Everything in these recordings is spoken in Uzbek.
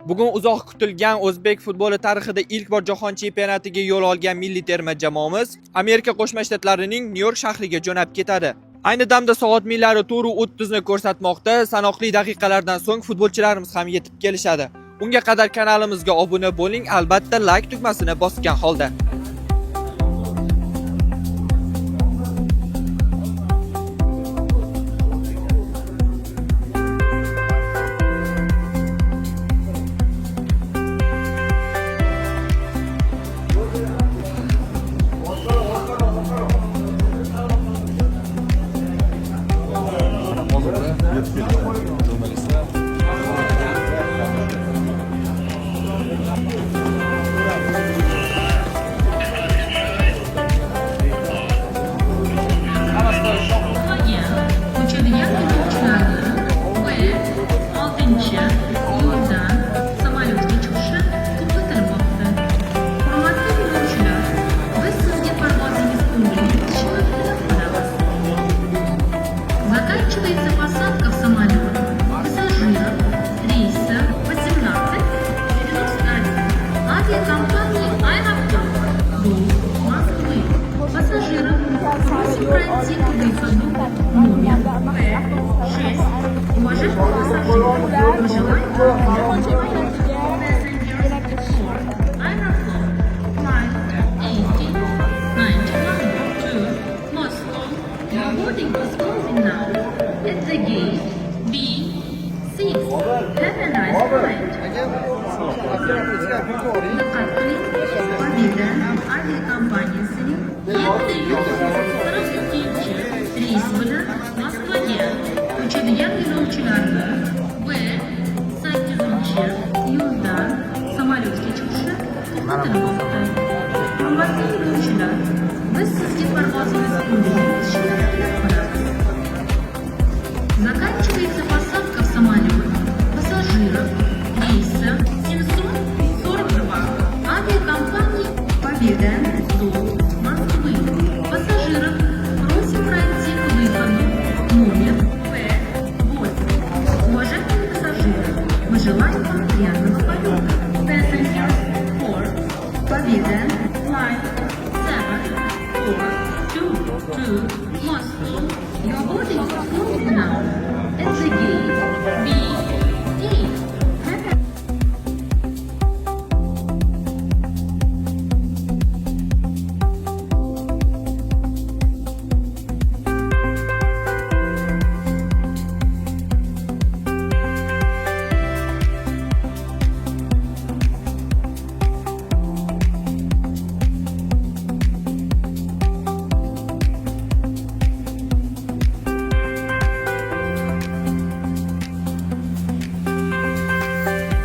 Bugun uzoq kutilgan o'zbek futboli tarixida ilk bor jahon chempionatiga yo'l olgan milliy terma jamoamiz Amerika Qo'shma Shtatlarining Nyu-York shahriga jo'nab ketadi. Ayni damda soat millari 4:30 ni ko'rsatmoqda. Sanoqli daqiqalardan so'ng futbolchilarimiz ham yetib kelishadi. Unga qadar kanalimizga obuna bo'ling, albatta like tugmasini bosgan holda. Заканчивается посадка в самолет пассажиров рейса 1891 авиакомпании «Аэрофлот» до Москвы. Пассажиров просим пройти к выходу номер П6. Уважаемые пассажиры, мы желаем вам приятного Boarding is closing now at the gate B6. Have a nice flight. Dikkat qiling, Победа aviakompaniyasining 742 reys bilan Moskvaga uchadigan yo'lovchilarni B800 samolyotga chiqishi to'xtatilmoqda. Hurmatli yo'lovchilar, biz sizga parvozingiz Заканчивается посадка в самолет пассажиров рейса 742 авиакомпании «Победа» до Москвы. Пассажиров просим пройти к выходу номер П8. Уважаемые пассажиры, мы желаем вам приятного полета. Passengers for Победа flight 742 Moscow. Your boarding is closing now at the gate B8.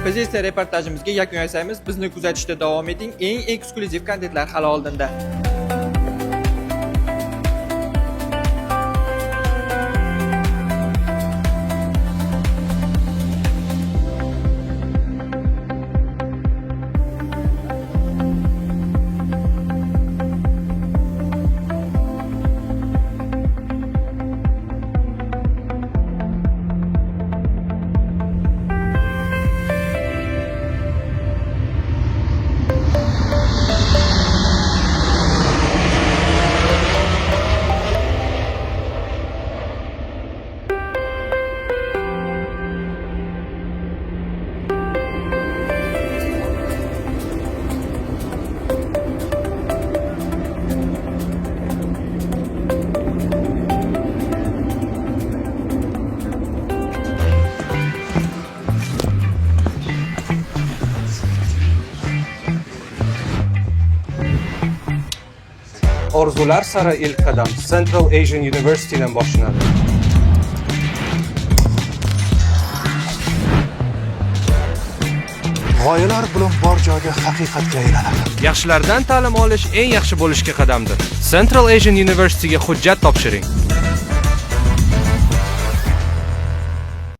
Biz esa reportajimizga yakun yasaymiz. Bizni kuzatishda davom eting. Eng eksklyuziv kontentlar hali oldinda. Orzular sari ilk qadam Central Asian University'dan boshlanadi. G'oyalar bilan bor joyga haqiqatga aylanadi. Yaxshilardan ta'lim olish eng yaxshi bo'lishga qadamdir. Central Asian University'ga hujjat topshiring.